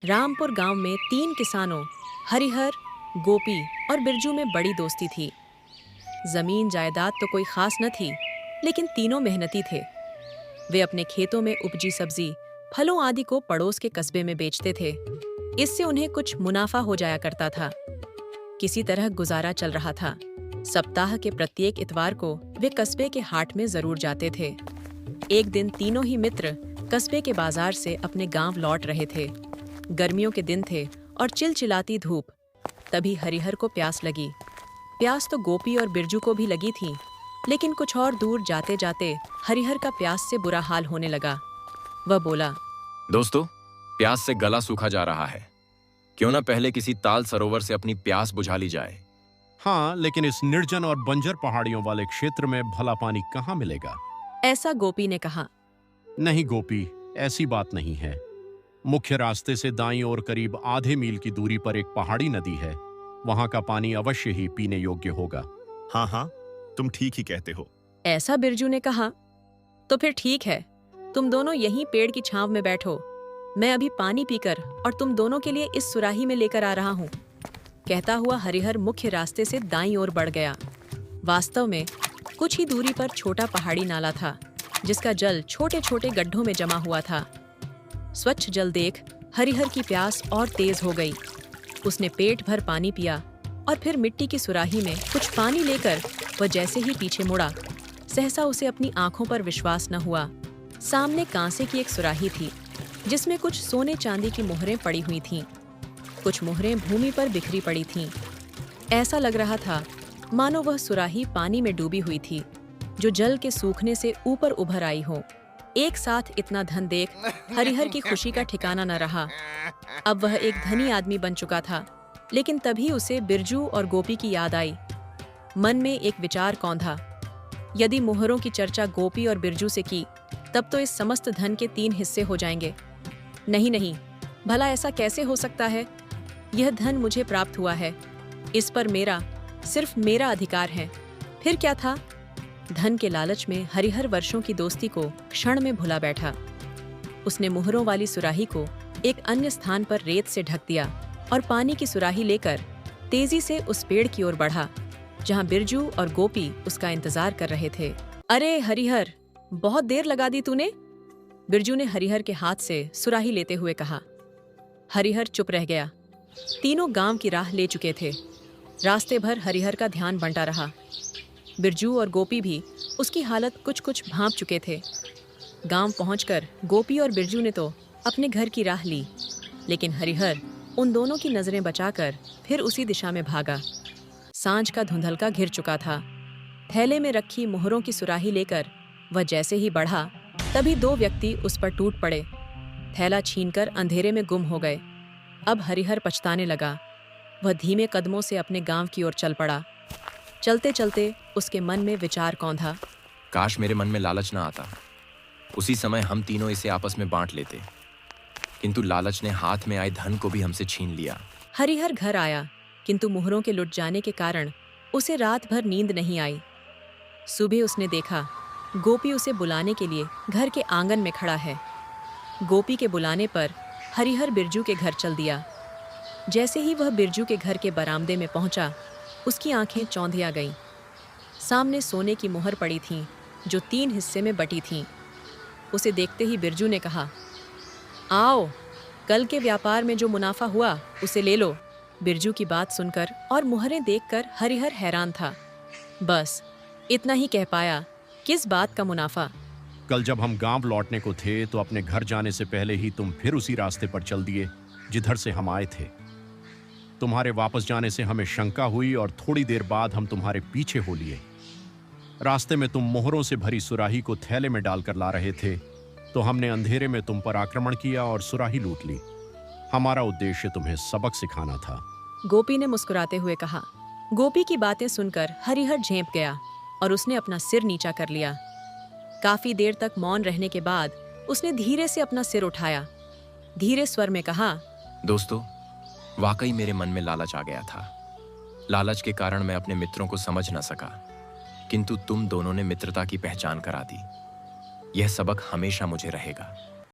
रामपुर गांव में 3 किसानों हरिहर, गोपी और बिरजू में बड़ी दोस्ती थी। जमीन जायदाद तो कोई खास न थी, लेकिन तीनों मेहनती थे। वे अपने खेतों में उपजी सब्जी, फलों आदि को पड़ोस के कस्बे में बेचते थे। इससे उन्हें कुछ मुनाफा हो जाया करता था। किसी तरह गुजारा चल रहा था। सप्ताह के प्रत्येक इतवार को वे कस्बे के हाट में जरूर जाते थे। एक दिन तीनों ही मित्र कस्बे के बाजार से अपने गांव लौट रहे थे। गर्मियों के दिन थे और चिलचिलाती धूप। तभी हरिहर को प्यास लगी। प्यास तो गोपी और बिरजू को भी लगी थी, लेकिन कुछ और दूर जाते जाते हरिहर का प्यास से बुरा हाल होने लगा। वह बोला, दोस्तों, प्यास से गला सूखा जा रहा है। क्यों ना पहले किसी ताल सरोवर से अपनी प्यास बुझा ली जाए। हाँ, लेकिन इस निर्जन और बंजर पहाड़ियों वाले क्षेत्र में भला पानी कहाँ मिलेगा? ऐसा गोपी ने कहा। नहीं गोपी, ऐसी बात नहीं है। मुख्य रास्ते से दाईं ओर करीब आधे मील की दूरी पर एक पहाड़ी नदी है। वहां का पानी अवश्य ही पीने योग्य होगा। हाँ हाँ, तुम ठीक ही कहते हो। ऐसा बिरजू ने कहा। तो फिर ठीक है, तुम दोनों यहीं पेड़ की छांव में बैठो। मैं अभी पानी पीकर और तुम दोनों के लिए इस सुराही में लेकर आ रहा हूँ। कहता हुआ हरिहर मुख्य रास्ते से दाईं ओर बढ़ गया। वास्तव में कुछ ही दूरी पर छोटा पहाड़ी नाला था, जिसका जल छोटे छोटे गड्ढों में जमा हुआ था। स्वच्छ जल देख हरिहर की प्यास और तेज हो गई। उसने पेट भर पानी पिया और फिर मिट्टी की सुराही में कुछ पानी लेकर वह जैसे ही पीछे मुड़ा, सहसा उसे अपनी आंखों पर विश्वास न हुआ। सामने कांसे की एक सुराही थी, जिसमें कुछ सोने चांदी की मोहरें पड़ी हुई थीं। कुछ मोहरें भूमि पर बिखरी पड़ी थीं। ऐसा लग रहा था मानो वह सुराही पानी में डूबी हुई थी, जो जल के सूखने से ऊपर उभर आई हो। एक साथ इतना धन देख हरिहर की खुशी का ठिकाना न रहा। अब वह एक धनी आदमी बन चुका था, लेकिन तभी उसे बिरजू और गोपी की याद आई। मन में एक विचार कौंधा। यदि मोहरों की चर्चा गोपी और बिरजू से की, तब तो इस समस्त धन के 3 हिस्से हो जाएंगे। नहीं नहीं, भला ऐसा कैसे हो सकता है? यह धन मुझे प्राप्त हुआ है, इस पर मेरा, सिर्फ मेरा अधिकार है। फिर क्या था? धन के लालच में हरिहर वर्षों की दोस्ती को क्षण में भुला बैठा। उसने मोहरों वाली सुराही को एक अन्य स्थान पर रेत से ढक दिया और पानी की सुराही लेकर तेजी से उस पेड़ की ओर बढ़ा, जहां बिरजू और गोपी उसका इंतजार कर रहे थे। अरे हरिहर, बहुत देर लगा दी तूने, बिरजू ने हरिहर के हाथ से सुराही लेते हुए कहा। हरिहर चुप रह गया। तीनों गांव की राह ले चुके थे। रास्ते भर हरिहर का ध्यान बंटा रहा। बिरजू और गोपी भी उसकी हालत कुछ कुछ भांप चुके थे। गांव पहुंचकर गोपी और बिरजू ने तो अपने घर की राह ली, लेकिन हरिहर उन दोनों की नजरें बचाकर फिर उसी दिशा में भागा। सांझ का धुंधलका घिर चुका था। थैले में रखी मोहरों की सुराही लेकर वह जैसे ही बढ़ा, तभी 2 व्यक्ति उस पर टूट पड़े। थैला छीनकर अंधेरे में गुम हो गए। अब हरिहर पछताने लगा। वह धीमे कदमों से अपने गांव की ओर चल पड़ा। चलते चलते उसके मन में विचार कौंधा। काश मेरे मन में लालच ना आता। उसी समय हम तीनों इसे आपस में बांट लेते, किंतु लालच ने हाथ में आए धन को भी हमसे छीन लिया। हरिहर घर आया, किंतु मोहरों के लुट जाने के कारण उसे रात भर नींद नहीं आई। सुबह उसने देखा गोपी उसे बुलाने के लिए घर के आंगन में खड़ा है। गोपी के बुलाने पर हरिहर बिरजू के घर चल दिया। जैसे ही वह बिरजू के घर के बरामदे में पहुंचा, उसकी आंखें चौंधिया गईं। सामने सोने की मोहर पड़ी थी, जो 3 हिस्से में बटी थीं। उसे देखते ही बिरजू ने कहा, आओ, कल के व्यापार में जो मुनाफा हुआ उसे ले लो। बिरजू की बात सुनकर और मोहरें देखकर हरिहर हैरान था। बस इतना ही कह पाया, किस बात का मुनाफा? कल जब हम गांव लौटने को थे तो अपने घर जाने से पहले ही तुम फिर उसी रास्ते पर चल दिए जिधर से हम आए थे। तुम्हारे वापस जाने से हमें शंका हुई और थोड़ी देर बाद हम तुम्हारे पीछे हो लिए। रास्ते में तुम मोहरों से भरी सुराही को थैले में डालकर ला रहे थे, तो हमने अंधेरे में तुम पर आक्रमण किया और सुराही लूट ली। हमारा उद्देश्य तुम्हें सबक सिखाना था। गोपी ने मुस्कुराते हुए कहा। गोपी की बातें सुनकर हरिहर झेंप गया और उसने अपना सिर नीचा कर लिया। काफी देर तक मौन रहने के बाद उसने धीरे से अपना सिर उठाया। धीरे स्वर में कहा, दोस्तों, वाकई मेरे मन में लालच आ गया था। लालच के कारण मैं अपने मित्रों को समझ न सका, किंतु तुम दोनों ने मित्रता की पहचान करा दी। यह सबक हमेशा मुझे रहेगा।